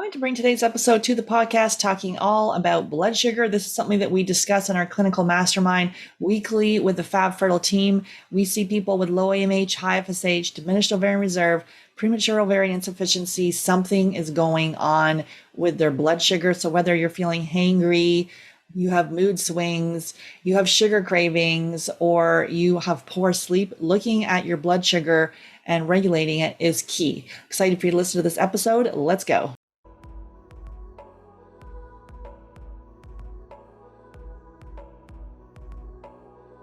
going to bring today's episode to the podcast talking all about blood sugar. This is something that we discuss in our clinical mastermind weekly with the Fab Fertile team. We see people with low AMH, high FSH, diminished ovarian reserve, premature ovarian insufficiency. Something is going on with their blood sugar. So whether you're feeling hangry, you have mood swings, you have sugar cravings, or you have poor sleep, looking at your blood sugar and regulating it is key. Excited for you to listen to this episode. Let's go.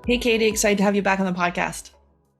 Hey, Katie, excited to have you back on the podcast.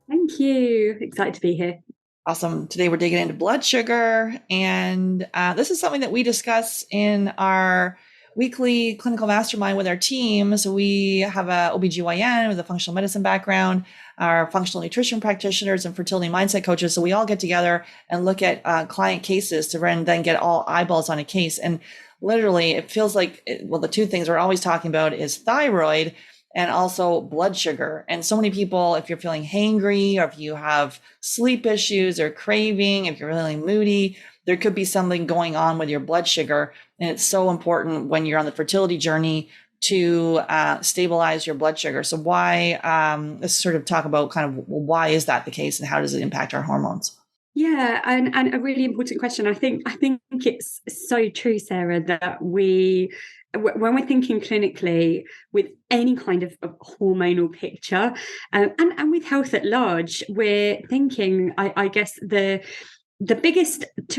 Thank you. Excited to be here. Awesome. Today we're digging into blood sugar, and this is something that we discuss in our weekly clinical mastermind with our team. So we have a OBGYN with a functional medicine background, our functional nutrition practitioners and fertility mindset coaches. So we all get together and look at client cases to then get all eyeballs on a case. And literally it feels like, the two things we're always talking about is thyroid and also blood sugar. And so many people, if you're feeling hangry, or if you have sleep issues or craving, if you're feeling moody, there could be something going on with your blood sugar. And it's so important when you're on the fertility journey to stabilize your blood sugar. So let's sort of talk about kind of why is that the case and how does it impact our hormones? Yeah, and a really important question. I think it's so true, Sarah, that when we're thinking clinically with any kind of hormonal picture, and with health at large, we're thinking, I guess two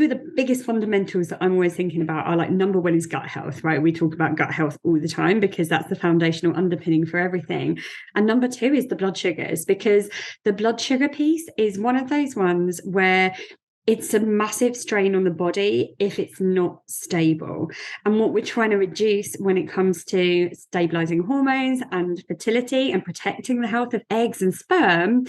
of the biggest fundamentals that I'm always thinking about are, like, number one is gut health, right? We talk about gut health all the time because that's the foundational underpinning for everything. And number two is the blood sugars, because the blood sugar piece is one of those ones where it's a massive strain on the body if it's not stable. And what we're trying to reduce when it comes to stabilizing hormones and fertility and protecting the health of eggs and sperm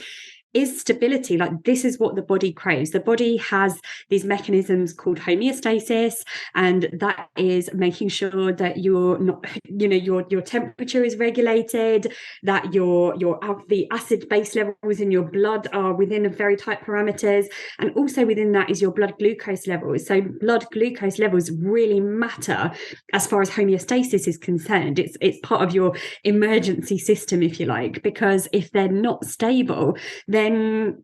is stability. Like, this is what the body craves. The body has these mechanisms called homeostasis, and that is making sure that you're not, your temperature is regulated, that the acid base levels in your blood are within a very tight parameters, and also within that is your blood glucose levels. So blood glucose levels really matter as far as homeostasis is concerned. It's part of your emergency system, if you like, because if they're not stable, then our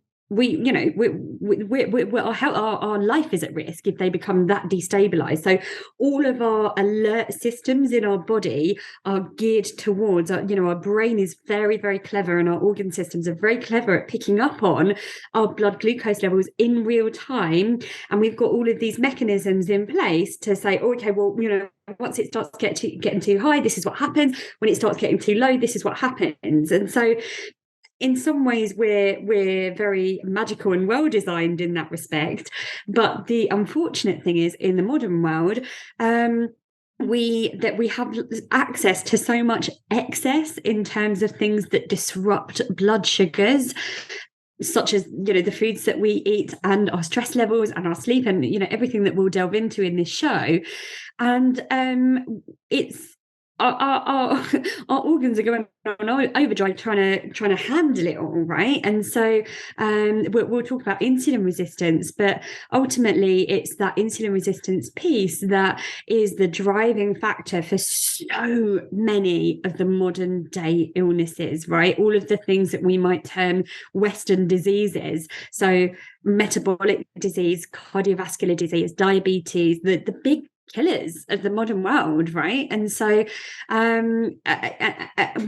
life is at risk if they become that destabilized. So all of our alert systems in our body are geared towards, our brain is very, very clever, and our organ systems are very clever at picking up on our blood glucose levels in real time. And we've got all of these mechanisms in place to say, okay, well, once it starts getting too high, this is what happens. When it starts getting too low, this is what happens. And so in some ways we're very magical and well designed in that respect, but the unfortunate thing is, in the modern world, we have access to so much excess in terms of things that disrupt blood sugars, such as the foods that we eat and our stress levels and our sleep, and everything that we'll delve into in this show. And it's our organs are going on overdrive trying to handle it all, right? And so we'll talk about insulin resistance, but ultimately it's that insulin resistance piece that is the driving factor for so many of the modern day illnesses, right? All of the things that we might term Western diseases. So metabolic disease, cardiovascular disease, diabetes, the big killers of the modern world, right? And so I know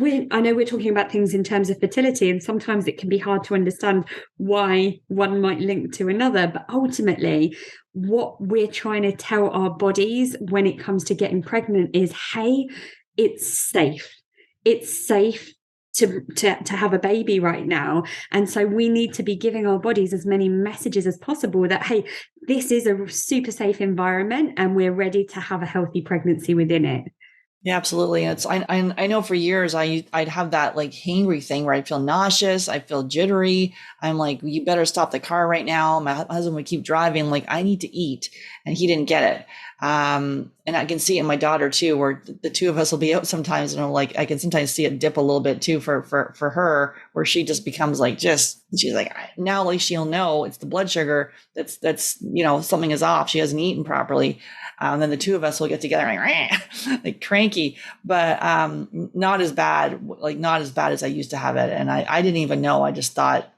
we're talking about things in terms of fertility, and sometimes it can be hard to understand why one might link to another, but ultimately what we're trying to tell our bodies when it comes to getting pregnant is, hey, it's safe to have a baby right now. And so we need to be giving our bodies as many messages as possible that, hey, this is a super safe environment and we're ready to have a healthy pregnancy within it. Yeah, absolutely. And I know for years I'd have that like hangry thing where I'd feel nauseous, I feel jittery. I'm like, you better stop the car right now. My husband would keep driving, like I need to eat, and he didn't get it. And I can see it in my daughter too, where the two of us will be out sometimes, and I'm like, I can sometimes see it dip a little bit too for her, where she just becomes like she's like now at least she'll know it's the blood sugar that's something is off. She hasn't eaten properly. And then the two of us will get together like cranky, but not as bad, like not as bad as I used to have it. And I didn't even know. I just thought,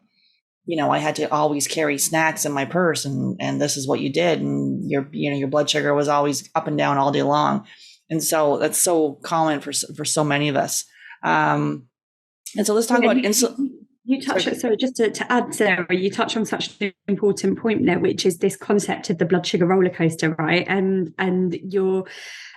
I had to always carry snacks in my purse, and this is what you did. And your blood sugar was always up and down all day long. And so that's so common for so many of us. And so let's talk about insulin. You touch on, sorry, just to add, Sarah, you touch on such an important point there, which is this concept of the blood sugar roller coaster, right? And your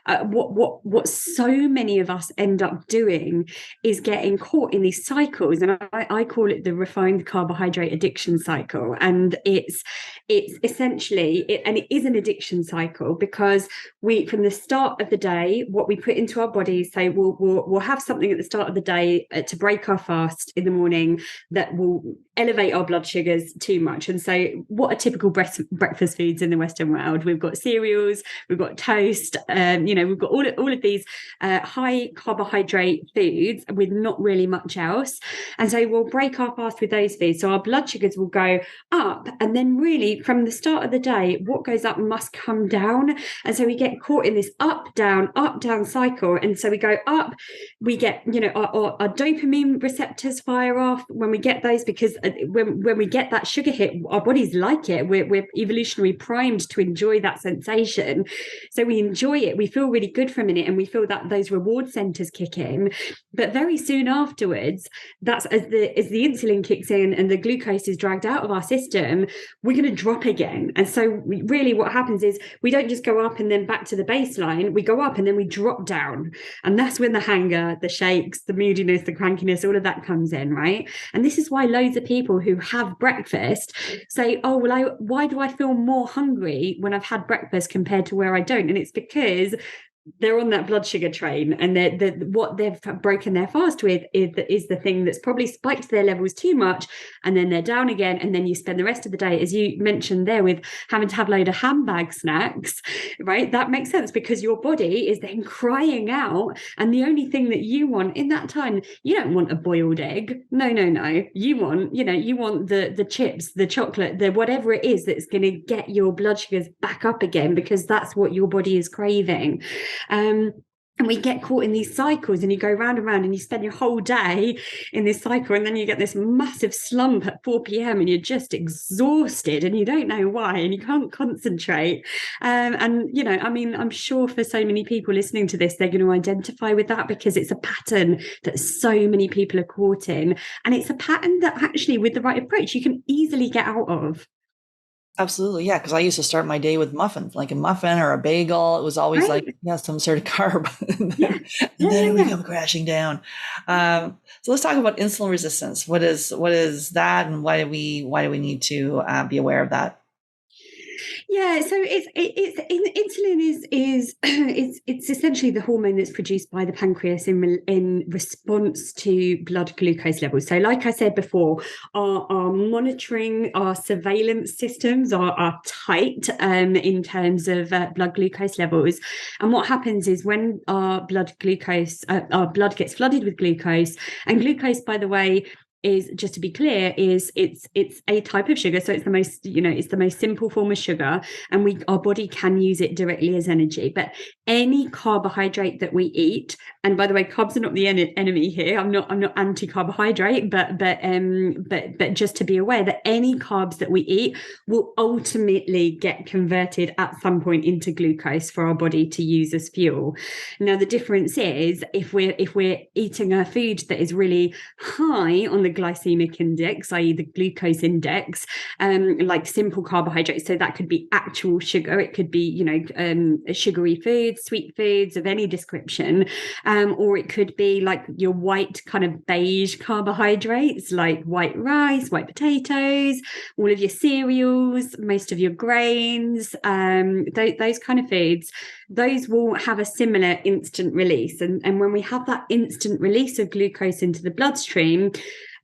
what so many of us end up doing is getting caught in these cycles, and I call it the refined carbohydrate addiction cycle. And it's essentially and it is an addiction cycle, because we, from the start of the day, what we put into our bodies, say we'll have something at the start of the day to break our fast in the morning that will elevate our blood sugars too much. And so what are typical breakfast foods in the Western world? We've got cereals, we've got toast, we've got all of these high carbohydrate foods with not really much else. And so we'll break our fast with those foods. So our blood sugars will go up. And then really from the start of the day, what goes up must come down. And so we get caught in this up, down cycle. And so we go up, we get, our dopamine receptors fire off when we get those, because when we get that sugar hit, our bodies like it. We're evolutionary primed to enjoy that sensation. So we enjoy it. We feel really good for a minute, and we feel that those reward centers kick in. But very soon afterwards, that's as the insulin kicks in and the glucose is dragged out of our system, we're going to drop again. And so really what happens is we don't just go up and then back to the baseline. We go up and then we drop down. And that's when the hanger, the shakes, the moodiness, the crankiness, all of that comes in, right? And this is why loads of people who have breakfast say, oh, well, why do I feel more hungry when I've had breakfast compared to where I don't? And it's because they're on that blood sugar train, and what they've broken their fast with is the thing that's probably spiked their levels too much, and then they're down again. And then you spend the rest of the day, as you mentioned there, with having to have a load of handbag snacks, right? That makes sense, because your body is then crying out, and the only thing that you want in that time, you don't want a boiled egg. No. You want, the chips, the chocolate, the whatever it is that's going to get your blood sugars back up again, because that's what your body is craving. And we get caught in these cycles, and you go round and round, and you spend your whole day in this cycle, and then you get this massive slump at 4 p.m. and you're just exhausted, and you don't know why, and you can't concentrate. I'm sure for so many people listening to this, they're going to identify with that, because it's a pattern that so many people are caught in, and it's a pattern that actually, with the right approach, you can easily get out of. Absolutely. Yeah. Because I used to start my day with muffins, like a muffin or a bagel. It was always Right. like, some sort of carb. And then we Yeah. come crashing down. So let's talk about insulin resistance. What is that, and why do we need to be aware of that? Yeah, so insulin is it's essentially the hormone that's produced by the pancreas in response to blood glucose levels. So, like I said before, our monitoring, our surveillance systems are tight in terms of blood glucose levels. And what happens is when our blood gets flooded with glucose, and glucose, by the way, is, just to be clear, is it's a type of sugar. So it's the most simple form of sugar, and our body can use it directly as energy. But any carbohydrate that we eat, and by the way, carbs are not the enemy here. I'm not anti-carbohydrate, but just to be aware that any carbs that we eat will ultimately get converted at some point into glucose for our body to use as fuel. Now, the difference is if we're eating a food that is really high on the glycemic index, i.e. the glucose index, like simple carbohydrates. So that could be actual sugar. It could be, sugary foods, sweet foods of any description. Or it could be like your white kind of beige carbohydrates, like white rice, white potatoes, all of your cereals, most of your grains, those kind of foods. those will have a similar instant release. And when we have that instant release of glucose into the bloodstream,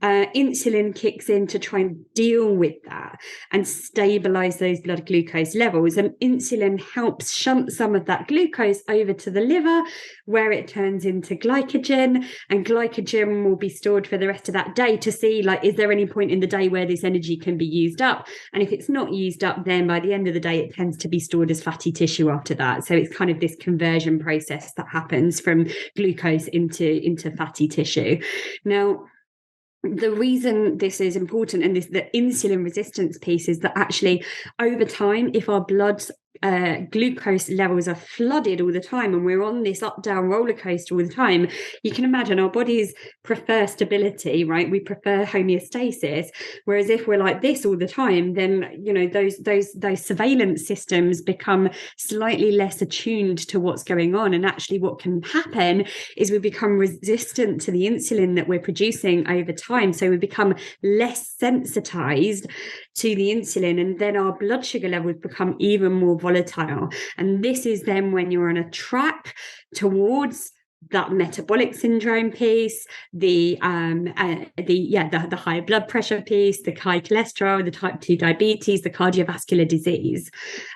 insulin kicks in to try and deal with that and stabilize those blood glucose levels. And insulin helps shunt some of that glucose over to the liver, where it turns into glycogen, and glycogen will be stored for the rest of that day to see, like, is there any point in the day where this energy can be used up? And if it's not used up, then by the end of the day, it tends to be stored as fatty tissue after that. So it's kind of this conversion process that happens from glucose into fatty tissue. Now, the reason this is important, and the insulin resistance piece, is that actually over time, if our blood glucose levels are flooded all the time and we're on this up down roller coaster all the time, you can imagine our bodies prefer stability, right? We prefer homeostasis. Whereas if we're like this all the time, then those surveillance systems become slightly less attuned to what's going on. And actually what can happen is we become resistant to the insulin that we're producing over time. So we become less sensitized to the insulin, and then our blood sugar levels become even more volatile. And this is then when you're on a track towards that metabolic syndrome piece, the high blood pressure piece, the high cholesterol, the type 2 diabetes, the cardiovascular disease.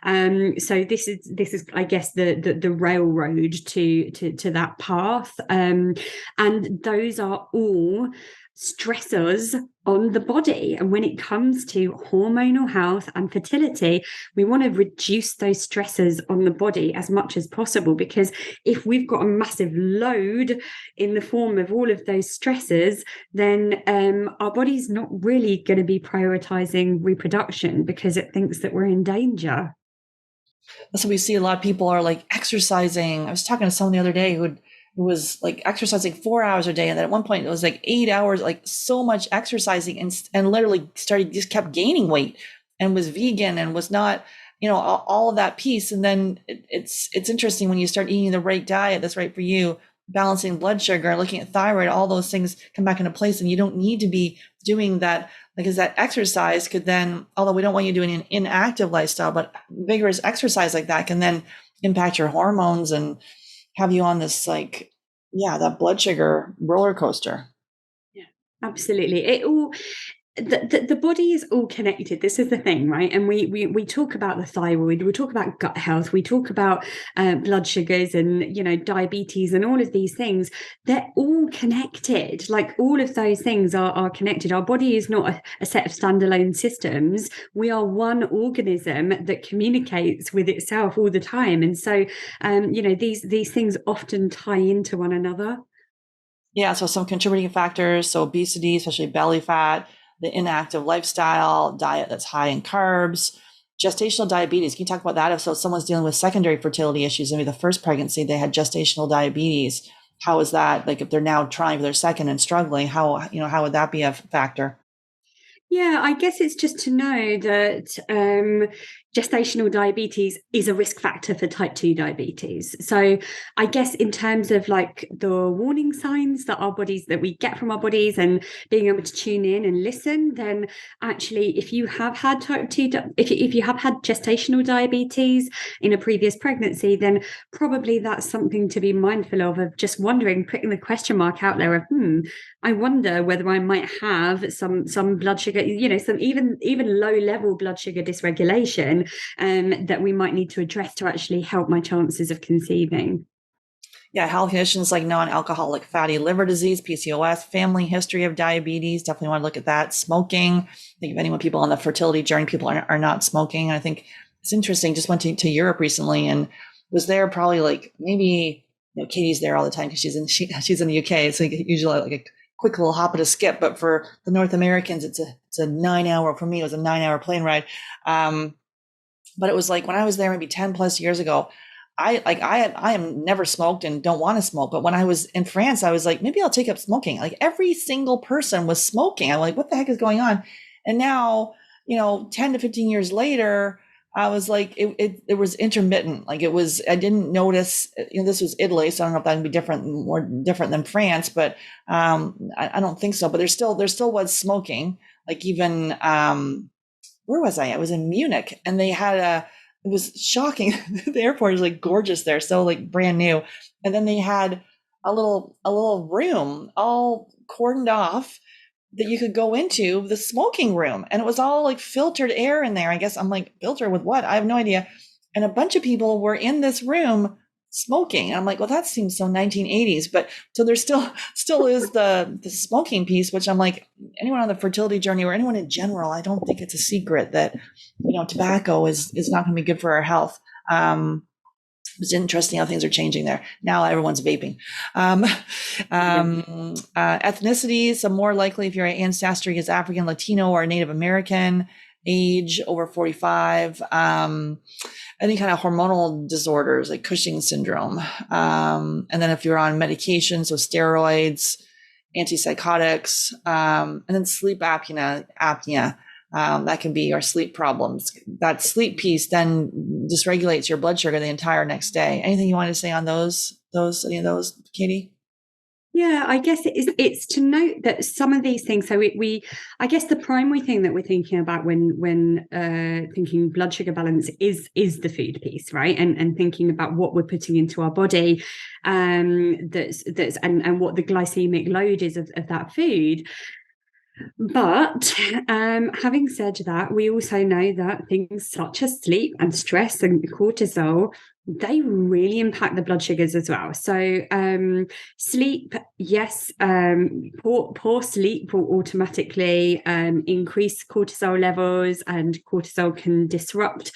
So this is I guess the railroad to that path. And those are all stressors on the body. And when it comes to hormonal health and fertility, we want to reduce those stressors on the body as much as possible, because if we've got a massive load in the form of all of those stressors, then our body's not really going to be prioritizing reproduction because it thinks that we're in danger. So we see a lot of people are like exercising. I was talking to someone the other day who was like exercising 4 hours a day, and then at one point it was like 8 hours, like so much exercising, and literally just kept gaining weight, and was vegan and was not, all of that piece. And then it's interesting when you start eating the right diet that's right for you, balancing blood sugar, looking at thyroid, all those things come back into place, and you don't need to be doing that. Because that exercise could then, although we don't want you doing an inactive lifestyle, but vigorous exercise like that can then impact your hormones and have you on this that blood sugar roller coaster. Yeah, absolutely. The body is all connected. This is the thing, right? And we talk about the thyroid, we talk about gut health, we talk about blood sugars and diabetes and all of these things. They're all connected. Like, all of those things are connected. Our body is not a set of standalone systems. We are one organism that communicates with itself all the time. And so these things often tie into one another. Yeah, so some contributing factors, so obesity, especially belly fat, the inactive lifestyle, diet that's high in carbs, gestational diabetes. Can you talk about that? If someone's dealing with secondary fertility issues, maybe the first pregnancy, they had gestational diabetes. How is that? Like, if they're now trying for their second and struggling, how would that be a factor? Yeah, I guess it's just to know that gestational diabetes is a risk factor for type 2 diabetes. So I guess in terms of like the warning signs that we get from our bodies and being able to tune in and listen, then actually if you have had type 2, if you have had gestational diabetes in a previous pregnancy, then probably that's something to be mindful of just wondering, putting the question mark out there of, I wonder whether I might have some blood sugar, some even low level blood sugar dysregulation that we might need to address to actually help my chances of conceiving. Yeah, health conditions like non-alcoholic fatty liver disease, PCOS, family history of diabetes. Definitely want to look at that. Smoking. I think if anyone, people on the fertility journey, people are not smoking. I think it's interesting. Just went to Europe recently and was there probably like maybe, Katie's there all the time because she's in the UK. So usually like a quick little hop and a skip. But for the North Americans, it's a 9 hour, for me, it was a 9 hour plane ride. But it was like when I was there maybe 10 plus years ago, I am never smoked and don't want to smoke. But when I was in France, I was like, maybe I'll take up smoking. Like every single person was smoking. I'm like, what the heck is going on? And now, 10 to 15 years later, I was like, it was intermittent. Like I didn't notice, this was Italy. So I don't know if that would be more different than France, but I don't think so. But there still was smoking. Like even, where was I? I was in Munich and they had it was shocking. The airport is like gorgeous there, so like brand new. And then they had a little room all cordoned off that you could go into, the smoking room, and it was all like filtered air in there. I guess I'm like, filter with what? I have no idea. And a bunch of people were in this room smoking. And I'm like, well, that seems so 1980s. But so there still is the smoking piece, which I'm like, anyone on the fertility journey or anyone in general, I don't think it's a secret that tobacco is not going to be good for our health. It's interesting how things are changing there. Now everyone's vaping. Ethnicity, so more likely if your ancestry is African, Latino, or Native American, age over 45, any kind of hormonal disorders like Cushing's syndrome. And then if you're on medication, so steroids, antipsychotics, and then sleep apnea. That can be our sleep problems. That sleep piece then dysregulates your blood sugar the entire next day. Anything you want to say on any of those, Katie? Yeah, I guess it's to note that some of these things. So we I guess the primary thing that we're thinking about when thinking blood sugar balance is the food piece, right? And thinking about what we're putting into our body, that's and what the glycemic load is of that food. But having said that, we also know that things such as sleep and stress and cortisol, they really impact the blood sugars as well. So sleep, yes, poor sleep will automatically increase cortisol levels, and cortisol can disrupt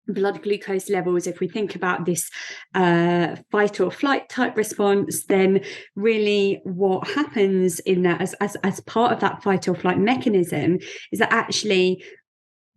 blood glucose levels. If we think about this fight or flight type response, then really what happens in that as part of that fight or flight mechanism is that actually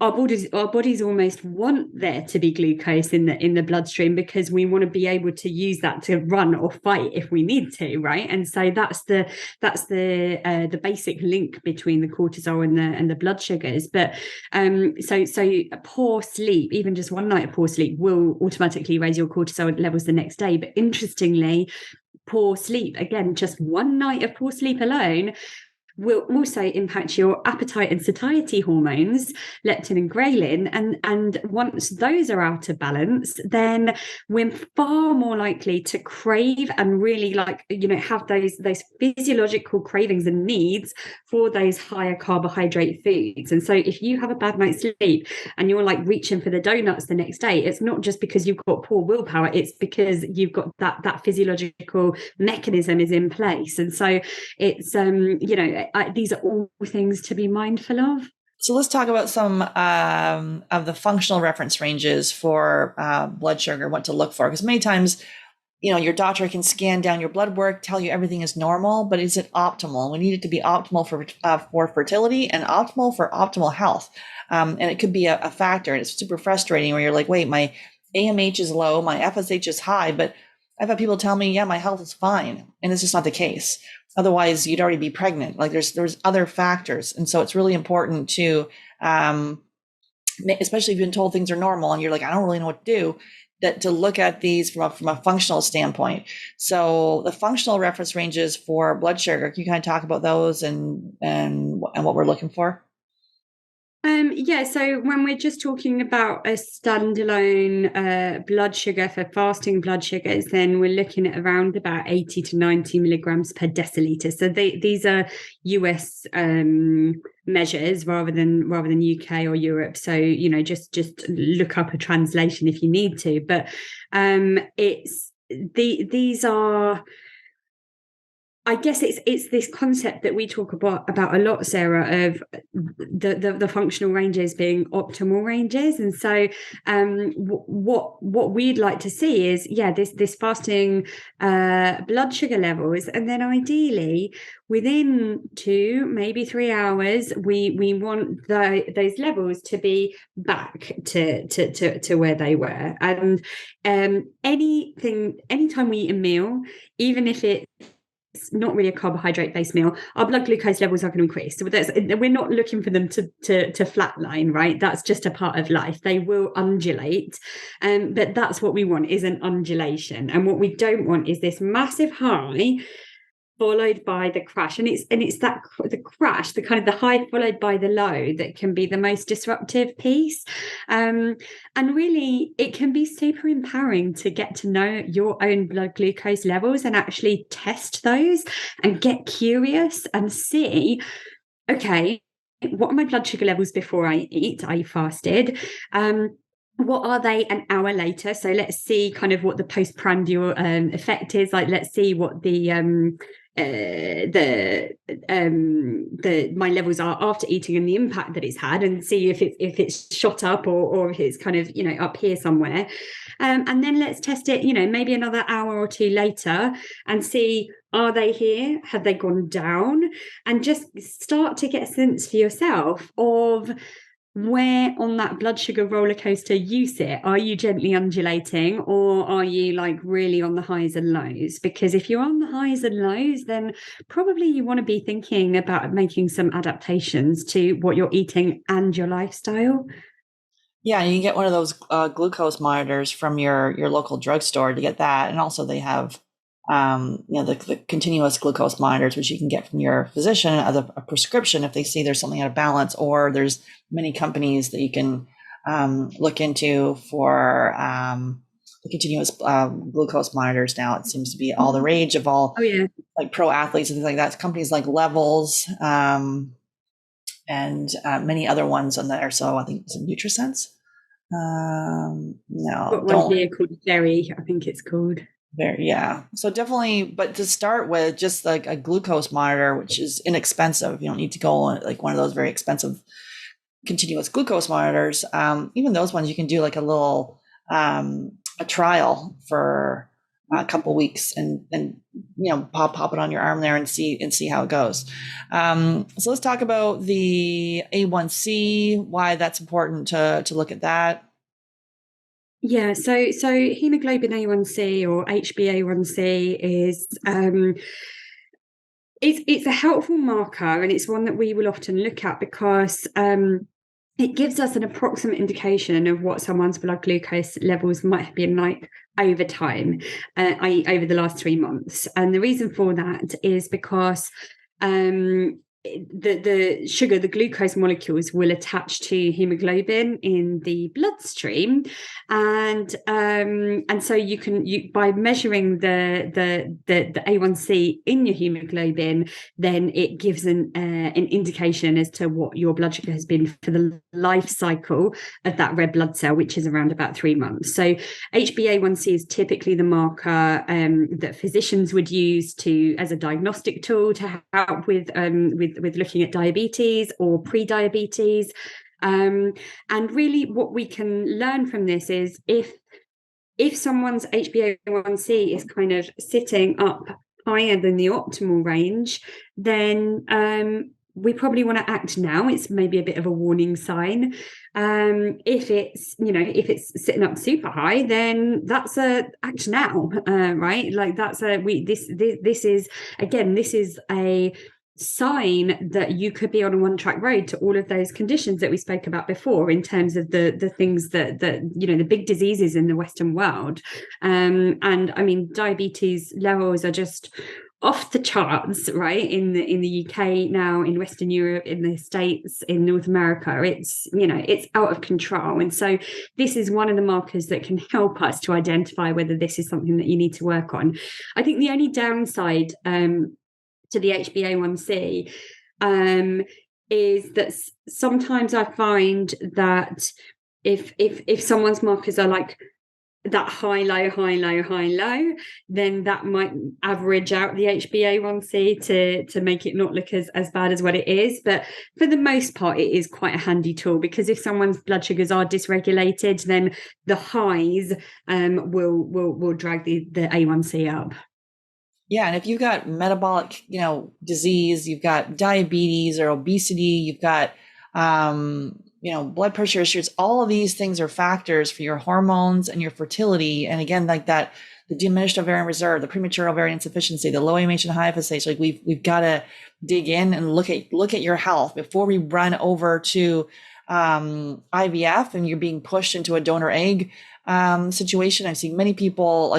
our bodies almost want there to be glucose in the bloodstream, because we want to be able to use that to run or fight if we need to, right? And so that's the basic link between the cortisol and the blood sugars. But so poor sleep, even just one night of poor sleep, will automatically raise your cortisol levels the next day. But interestingly, poor sleep, again, just one night of poor sleep alone, will also impact your appetite and satiety hormones, leptin and ghrelin. And once those are out of balance, then we're far more likely to crave and really have those physiological cravings and needs for those higher carbohydrate foods. And so if you have a bad night's sleep and you're like reaching for the donuts the next day, it's not just because you've got poor willpower, it's because you've got that physiological mechanism is in place. And so it's these are all things to be mindful of. So let's talk about some of the functional reference ranges for blood sugar, what to look for. Because many times, your doctor can scan down your blood work, tell you everything is normal, but is it optimal? We need it to be optimal for fertility and optimal for optimal health. And it could be a factor. And it's super frustrating where you're like, wait, my AMH is low, my FSH is high, but I've had people tell me, yeah, my health is fine. And it's just not the case. Otherwise, you'd already be pregnant. Like there's other factors. And so it's really important to, especially if you've been told things are normal and you're like, I don't really know what to do, that to look at these from a functional standpoint. So the functional reference ranges for blood sugar, can you kind of talk about those and what we're looking for? So when we're just talking about a standalone blood sugar for fasting blood sugars, then we're looking at around about 80 to 90 milligrams per deciliter. So these are US measures rather than UK or Europe. So just look up a translation if you need to. But these are. I guess it's this concept that we talk about a lot, Sarah, of the functional ranges being optimal ranges. And so what we'd like to see is, this fasting blood sugar levels, and then ideally within 2, maybe 3 hours, we want those levels to be back to where they were. And anytime we eat a meal, even if it's not really a carbohydrate-based meal, our blood glucose levels are going to increase. So we're not looking for them to flatline, right? That's just a part of life. They will undulate, but that's what we want, is an undulation. And what we don't want is this massive high followed by the crash, and it's that the crash, the kind of the high followed by the low, that can be the most disruptive piece. And really it can be super empowering to get to know your own blood glucose levels and actually test those and get curious and see, okay, what are my blood sugar levels before I eat? I fasted. What are they an hour later? So let's see kind of what the postprandial effect is. Like, let's see what the my levels are after eating and the impact that it's had, and see if it's shot up, or if it's kind of, you know, up here somewhere. And then let's test it, you know, maybe another hour or two later, and see, are they here? Have they gone down? And just start to get a sense for yourself of where on that blood sugar roller coaster you sit. Are you gently undulating, or are you like really on the highs and lows? Because if you're on the highs and lows, then probably you want to be thinking about making some adaptations to what you're eating and your lifestyle. Yeah, you can get one of those glucose monitors from your local drugstore to get that, and also they have the continuous glucose monitors, which you can get from your physician as a prescription if they see there's something out of balance, or there's many companies that you can look into for the continuous glucose monitors. Now it seems to be all the rage of all, Oh yeah, like pro athletes and things like that. Companies like Levels and many other ones on there. So I think it's NutriSense. No, got one don't. here called Jerry, I think it's called. There, yeah. So definitely, but to start with, just like a glucose monitor, which is inexpensive. You don't need to go on like one of those very expensive continuous glucose monitors. Even those ones, you can do like a little a trial for a couple weeks, and you know, pop it on your arm there and see how it goes. So let's talk about the A1C, why that's important to look at that. Yeah, so hemoglobin A1C or HbA1c is it's a helpful marker, and it's one that we will often look at because it gives us an approximate indication of what someone's blood glucose levels might have been like over time, i.e. over the last 3 months. And the reason for that is because the sugar, the glucose molecules will attach to hemoglobin in the bloodstream, and so you by measuring the A1C in your hemoglobin, then it gives an indication as to what your blood sugar has been for the life cycle of that red blood cell, which is around about 3 months. So HbA1c is typically the marker that physicians would use as a diagnostic tool to help with looking at diabetes or pre-diabetes. And really what we can learn from this is if someone's HbA1c is kind of sitting up higher than the optimal range, then we probably want to act now. It's maybe a bit of a warning sign. If it's sitting up super high, then that's a act now, right? Like this is a sign that you could be on a one-track road to all of those conditions that we spoke about before, in terms of the things that the big diseases in the Western world. And I mean, diabetes levels are just off the charts, right? In the UK now, in Western Europe, in the States, in North America, it's out of control. And so this is one of the markers that can help us to identify whether this is something that you need to work on. I think the only downside to the HbA1c is that sometimes I find that if someone's markers are like that high low, then that might average out the HbA1c to make it not look as bad as what it is. But for the most part, it is quite a handy tool, because if someone's blood sugars are dysregulated, then the highs will drag the A1c up. Yeah, and if you've got metabolic, disease, you've got diabetes or obesity, you've got, blood pressure issues, all of these things are factors for your hormones and your fertility. And again, like that, the diminished ovarian reserve, the premature ovarian insufficiency, the low AMH and high FSH, like we've got to dig in and look at your health before we run over to IVF and you're being pushed into a donor egg situation. I've seen many people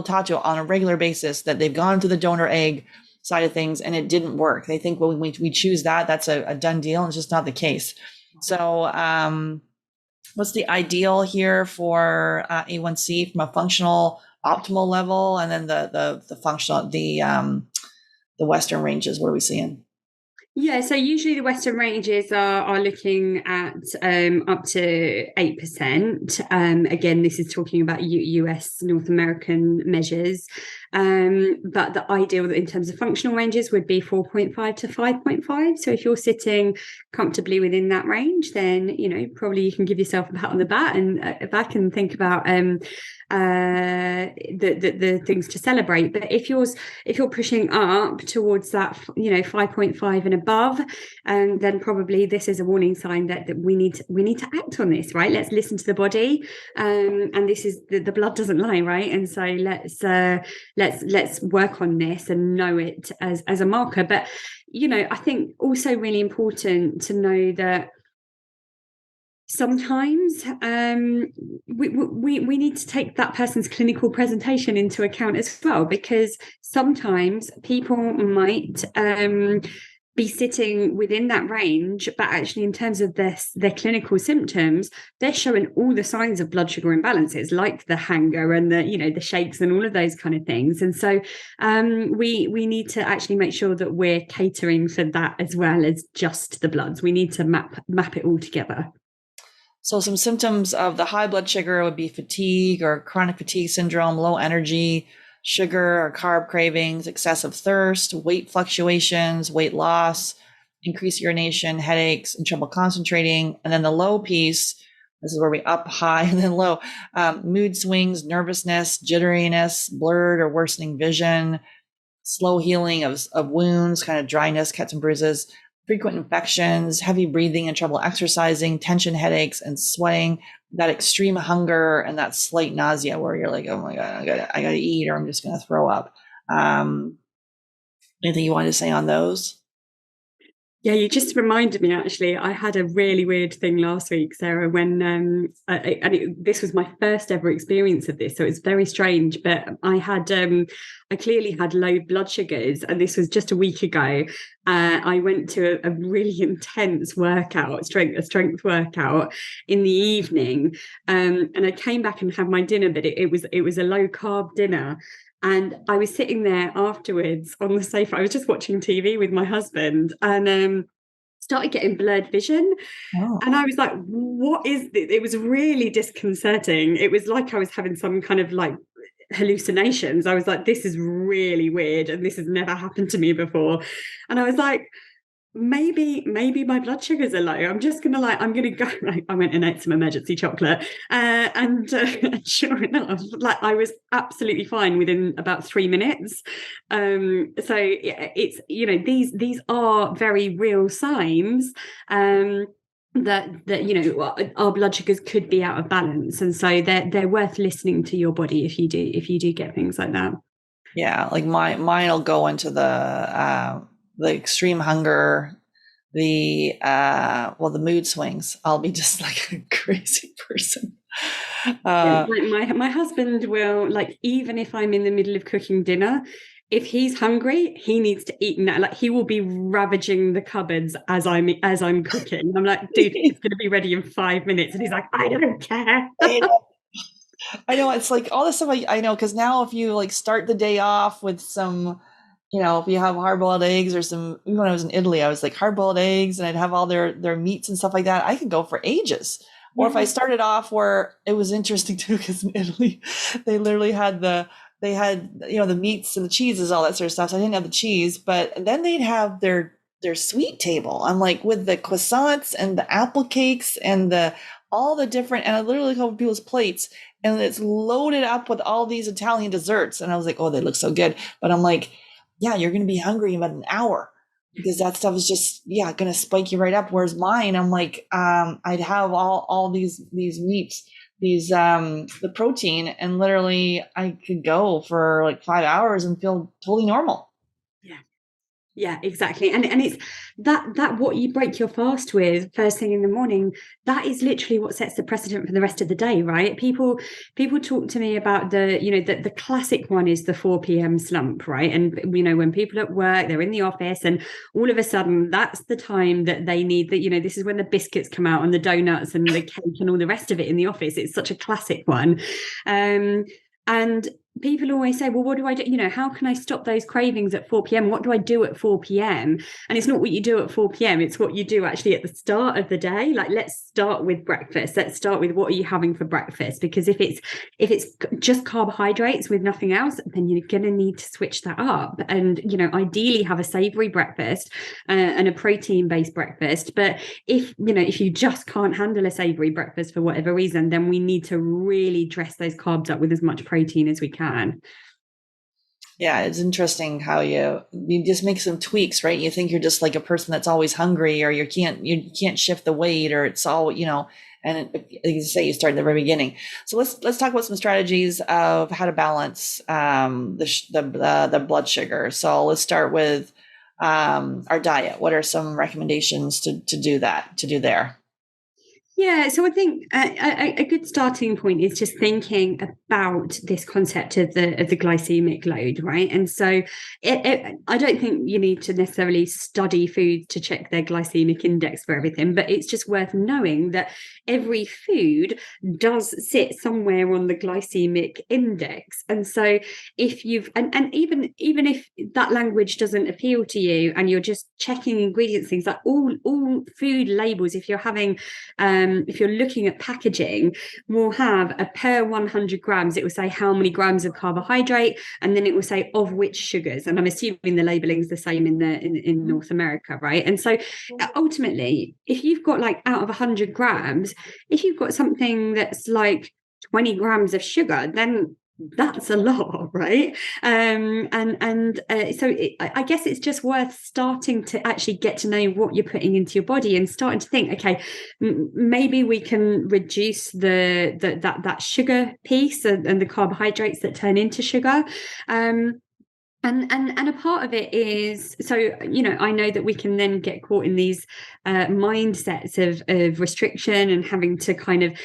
talk to on a regular basis that they've gone to the donor egg side of things, and it didn't work. They think when we choose that, that's a done deal, and it's just not the case. So, what's the ideal here for A1C from a functional optimal level, and then the functional the Western ranges? What are we seeing? Yeah, so usually the Western ranges are looking at up to 8%. Again, this is talking about US North American measures. But the ideal in terms of functional ranges would be 4.5 to 5.5. So if you're sitting comfortably within that range, then probably you can give yourself a pat on the back and think about the things to celebrate. But if you're pushing up towards that 5.5 and above, and then probably this is a warning sign that we need to act on this, right? Let's listen to the body, and this is the blood doesn't lie, right? And so let's work on this and know it as a marker. But I think also really important to know that sometimes we need to take that person's clinical presentation into account as well, because sometimes people might be sitting within that range, but actually in terms of their clinical symptoms, they're showing all the signs of blood sugar imbalances, like the hanger and the shakes and all of those kind of things. And so we need to actually make sure that we're catering for that as well as just the bloods. We need to map it all together. So some symptoms of the high blood sugar would be fatigue or chronic fatigue syndrome, low energy, sugar or carb cravings, excessive thirst, weight fluctuations, weight loss, increased urination, headaches, and trouble concentrating. And then the low piece, this is where we up high and then low, mood swings, nervousness, jitteriness, blurred or worsening vision, slow healing of wounds, kind of dryness, cuts and bruises, frequent infections, heavy breathing and trouble exercising, tension headaches and sweating, that extreme hunger and that slight nausea where you're like, oh my God, I gotta eat or I'm just gonna throw up. Anything you wanted to say on those? Yeah, you just reminded me, actually. I had a really weird thing last week, Sarah, when this was my first ever experience of this, so it's very strange. But I clearly had low blood sugars, and this was just a week ago. I went to a really intense workout, strength workout in the evening, and I came back and had my dinner, but it was a low carb dinner. And I was sitting there afterwards on the sofa. I was just watching TV with my husband and started getting blurred vision. Oh. And I was like, what is this? It was really disconcerting. It was like I was having some kind of like hallucinations. I was like, this is really weird. And this has never happened to me before. And I was like, maybe my blood sugars are low. I'm gonna go. I went and ate some emergency chocolate, and sure enough, like I was absolutely fine within about 3 minutes. So it's these are very real signs. That our blood sugars could be out of balance, and so they're worth listening to your body if you do get things like that. Yeah, like mine will go into the extreme hunger, the mood swings. I'll be just like a crazy person. Like my husband will, like, even if I'm in the middle of cooking dinner, if he's hungry, he needs to eat now. Like, he will be ravaging the cupboards as I'm cooking. I'm like, dude, it's going to be ready in 5 minutes, and he's like, I don't care. I know it's like all this stuff I know, because now if you like start the day off with some, if you have hard-boiled eggs or some, even when I was in Italy, I was like hard-boiled eggs and I'd have all their meats and stuff like that. I could go for ages. Or if I started off where it was interesting too, because in Italy, they literally had the meats and the cheeses, all that sort of stuff. So I didn't have the cheese, but then they'd have their sweet table. I'm like with the croissants and the apple cakes and all the different, and I literally go to people's plates and it's loaded up with all these Italian desserts. And I was like, oh, they look so good. But I'm like, yeah, you're going to be hungry in about an hour because that stuff is just, yeah, going to spike you right up. Whereas mine, I'm like, I'd have all these meats, the protein, and literally I could go for like 5 hours and feel totally normal. Yeah. Yeah, exactly. And it's that what you break your fast with first thing in the morning, that is literally what sets the precedent for the rest of the day, right? People talk to me about the classic one is the 4 p.m. slump, right? And when people at work, they're in the office and all of a sudden that's the time that they need that, this is when the biscuits come out and the donuts and the cake and all the rest of it in the office. It's such a classic one. And people always say, well, what do I do? How can I stop those cravings at 4 p.m.? What do I do at 4 p.m.? And it's not what you do at 4 p.m. It's what you do actually at the start of the day. Like, let's start with breakfast. Let's start with what are you having for breakfast? Because if it's just carbohydrates with nothing else, then you're going to need to switch that up. And, ideally have a savory breakfast and a protein-based breakfast. But if you just can't handle a savory breakfast for whatever reason, then we need to really dress those carbs up with as much protein as we can. Yeah, it's interesting how you just make some tweaks, right? You think you're just like a person that's always hungry, or you can't shift the weight, or it's all, and like you say, you start at the very beginning. So let's talk about some strategies of how to balance the blood sugar. So let's start with our diet. What are some recommendations to do there? Yeah, so I think a good starting point is just thinking about this concept of the glycemic load, right? And so I don't think you need to necessarily study foods to check their glycemic index for everything, but it's just worth knowing that every food does sit somewhere on the glycemic index. And so if you've and even if that language doesn't appeal to you and you're just checking ingredients, things like all food labels, if you're looking at packaging, will have a per 100 grams, it will say how many grams of carbohydrate, and then it will say of which sugars. And I'm assuming the labeling is the same in North America, right? And so ultimately, if you've got like out of 100 grams, if you've got something that's like 20 grams of sugar, then that's a lot, right? I guess it's just worth starting to actually get to know what you're putting into your body and starting to think, okay, maybe we can reduce that sugar piece and the carbohydrates that turn into sugar. And a part of it is, so I know that we can then get caught in these mindsets of restriction and having to kind of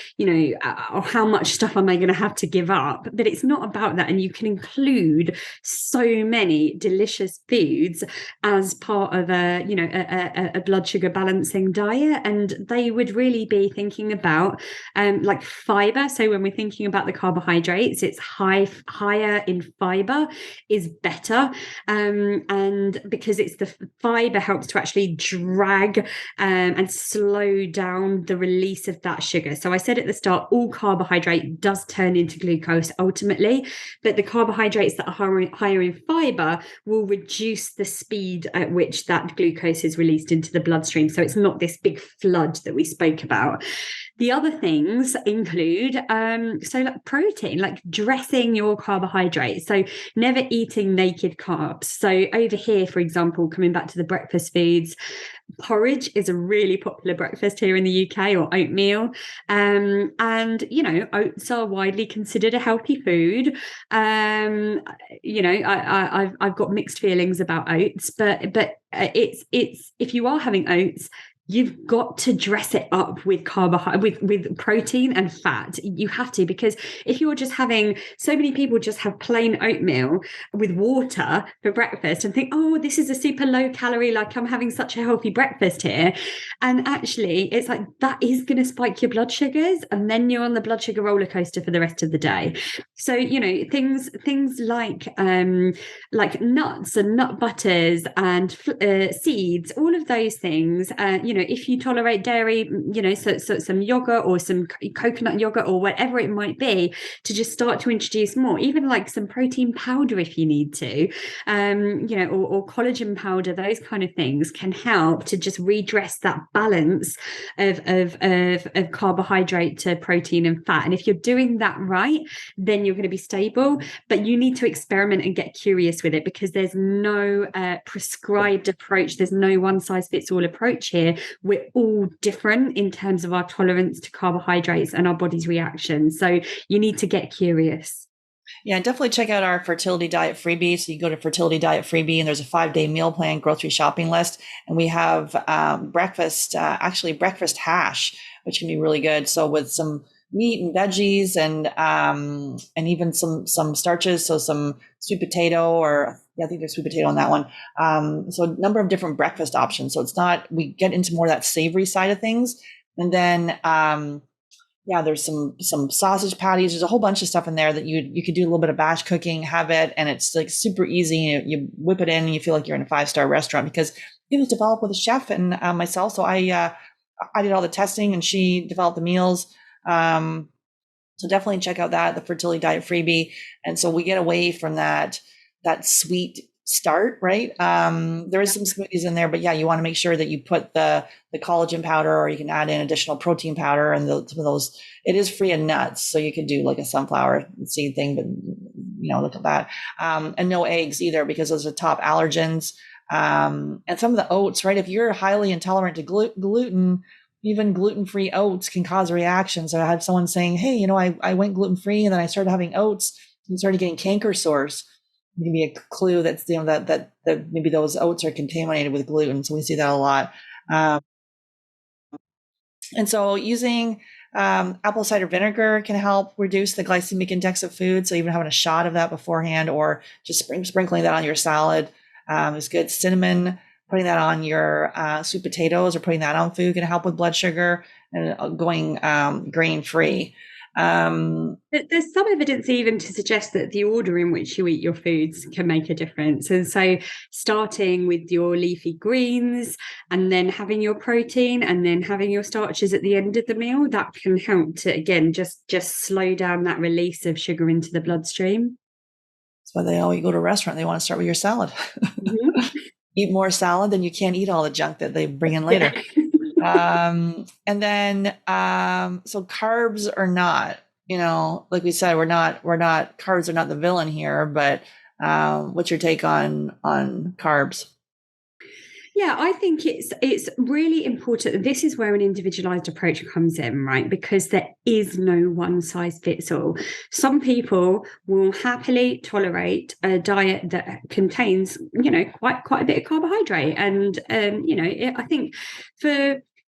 how much stuff am I going to have to give up, but it's not about that. And you can include so many delicious foods as part of a blood sugar balancing diet, and they would really be thinking about like fiber. So when we're thinking about the carbohydrates, it's higher in fiber is better, and because it's the fiber helps to actually drag and slow down the release of that sugar. So I said at the start, all carbohydrate does turn into glucose ultimately, but the carbohydrates that are higher in fiber will reduce the speed at which that glucose is released into the bloodstream. So it's not this big flood that we spoke about. The other things include like protein, like dressing your carbohydrates. So never eating naked carbs. So over here, for example, coming back to the breakfast foods, porridge is a really popular breakfast here in the UK, or oatmeal. And oats are widely considered a healthy food. I've got mixed feelings about oats, but it's if you are having oats, you've got to dress it up with carbohydrate, with protein and fat. You have to, because if you're just having, so many people just have plain oatmeal with water for breakfast and think, oh, this is a super low calorie, like I'm having such a healthy breakfast here. And actually it's like, that is going to spike your blood sugars, and then you're on the blood sugar roller coaster for the rest of the day. So things like nuts and nut butters and seeds, all of those things, if you tolerate dairy, so some yogurt or some coconut yogurt or whatever it might be, to just start to introduce more, even like some protein powder if you need to, or collagen powder. Those kind of things can help to just redress that balance of carbohydrate to protein and fat. And if you're doing that right, then you're going to be stable. But you need to experiment and get curious with it, because there's no prescribed approach. There's no one size fits all approach here. We're all different in terms of our tolerance to carbohydrates and our body's reaction. So you need to get curious. Yeah, definitely check out our fertility diet freebie. So you go to fertility diet freebie, and there's a 5-day meal plan grocery shopping list, and we have breakfast, actually breakfast hash, which can be really good. So with some meat and veggies, and even some starches. So some sweet potato, or yeah, I think there's sweet potato on that one. So a number of different breakfast options. So it's not, we get into more of that savory side of things, and then yeah, there's some sausage patties. There's a whole bunch of stuff in there that you could do a little bit of batch cooking, have it, and it's like super easy. You whip it in, and you feel like you're in a 5-star restaurant, because it was developed with a chef and myself. So I did all the testing, and she developed the meals. So definitely check out the fertility diet freebie. And so we get away from that sweet start, right? There is some smoothies in there, but yeah, you want to make sure that you put the collagen powder, or you can add in additional protein powder, and some of those. It is free of nuts, so you could do like a sunflower seed thing, but look at that. And no eggs either, because those are top allergens. And some of the oats, right? If you're highly intolerant to gluten, even gluten-free oats can cause reactions. So I had someone saying, hey, I went gluten-free, and then I started having oats and started getting canker sores. Maybe a clue that's that maybe those oats are contaminated with gluten. So we see that a lot. And so using apple cider vinegar can help reduce the glycemic index of food. So even having a shot of that beforehand, or just sprinkling that on your salad is good. Cinnamon, putting that on your sweet potatoes, or putting that on food, can help with blood sugar, and going grain-free. There's some evidence even to suggest that the order in which you eat your foods can make a difference. And so starting with your leafy greens, and then having your protein, and then having your starches at the end of the meal, that can help to, again, just slow down that release of sugar into the bloodstream. That's why you go to a restaurant, they want to start with your salad. Mm-hmm. Eat more salad, then you can't eat all the junk that they bring in later. And then so carbs are not, like we said, carbs are not the villain here, but what's your take on carbs? Yeah, I think it's really important. This is where an individualized approach comes in, right? Because there is no one size fits all. Some people will happily tolerate a diet that contains, quite a bit of carbohydrate, and I think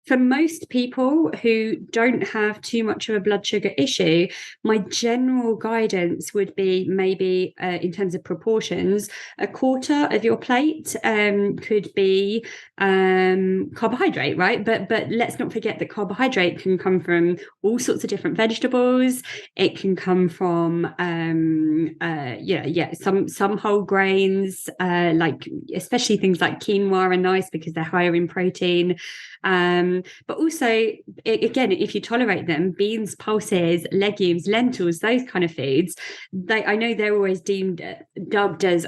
for most people who don't have too much of a blood sugar issue, my general guidance would be maybe in terms of proportions, a quarter of your plate could be carbohydrate, right? But let's not forget that carbohydrate can come from all sorts of different vegetables. It can come from some whole grains, like especially things like quinoa are nice because they're higher in protein. But also, again, if you tolerate them, beans, pulses, legumes, lentils, those kind of foods, I know they're always dubbed as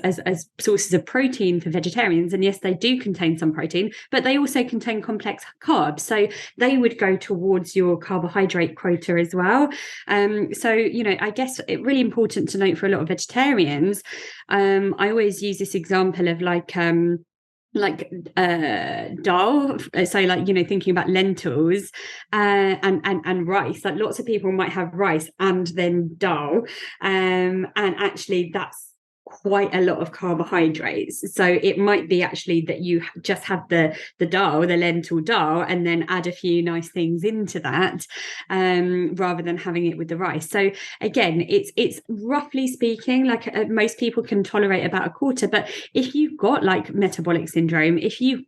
sources of protein for vegetarians. And yes, they do contain some protein, but they also contain complex carbs. So they would go towards your carbohydrate quota as well. So, I guess it's really important to note for a lot of vegetarians. I always use this example of dal, so thinking about lentils and rice. Like lots of people might have rice and then dal, and actually that's quite a lot of carbohydrates. So it might be actually that you just have the dal, the lentil dal, and then add a few nice things into that, rather than having it with the rice. So again, it's roughly speaking, most people can tolerate about a quarter. But if you've got like metabolic syndrome, if you're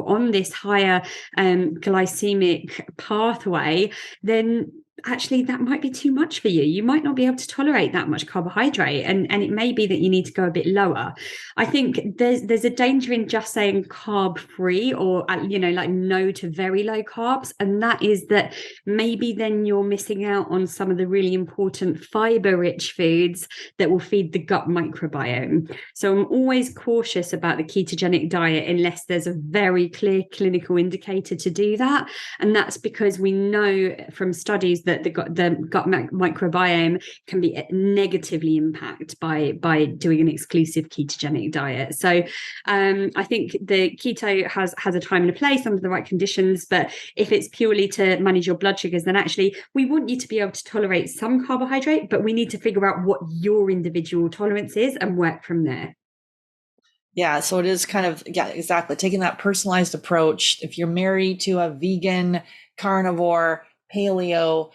on this higher glycemic pathway, then actually that might be too much for you. You might not be able to tolerate that much carbohydrate, and it may be that you need to go a bit lower. I think there's a danger in just saying carb free, or no to very low carbs, and that is that maybe then you're missing out on some of the really important fiber rich foods that will feed the gut microbiome. So I'm always cautious about the ketogenic diet unless there's a very clear clinical indicator to do that, and that's because we know from studies that that the gut microbiome can be negatively impacted by doing an exclusive ketogenic diet. So I think the keto has a time and a place under the right conditions, but if it's purely to manage your blood sugars, then actually we want you to be able to tolerate some carbohydrate, but we need to figure out what your individual tolerance is and work from there. Yeah, so it is kind of, yeah, exactly. Taking that personalized approach. If you're married to a vegan, carnivore, paleo,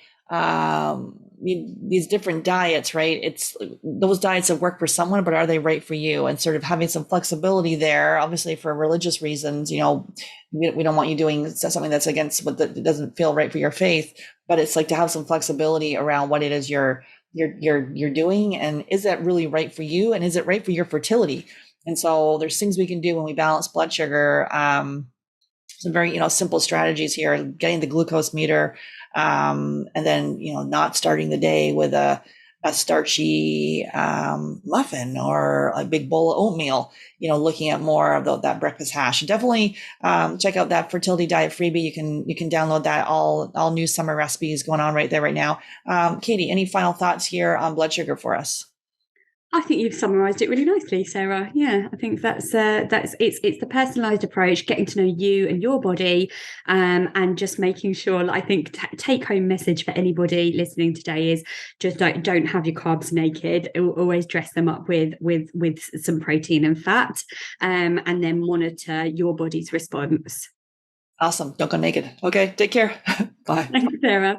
these different diets, right? It's those diets that work for someone, but are they right for you? And sort of having some flexibility there, obviously for religious reasons, we don't want you doing something that's against that doesn't feel right for your faith, but it's like to have some flexibility around what it is you're doing. And is that really right for you? And is it right for your fertility? And so there's things we can do when we balance blood sugar. Some very, simple strategies here, getting the glucose meter, and then, not starting the day with a starchy muffin or a big bowl of oatmeal, looking at more of that breakfast hash. Definitely check out that fertility diet freebie. You can download that, all new summer recipes going on right there right now. Katie, any final thoughts here on blood sugar for us? I think you've summarised it really nicely, Sarah. Yeah, I think that's it's the personalised approach, getting to know you and your body, and just making sure. I think take home message for anybody listening today is just don't have your carbs naked. Always dress them up with some protein and fat, and then monitor your body's response. Awesome. Don't go naked. Okay. Take care. Bye. Thanks, Sarah.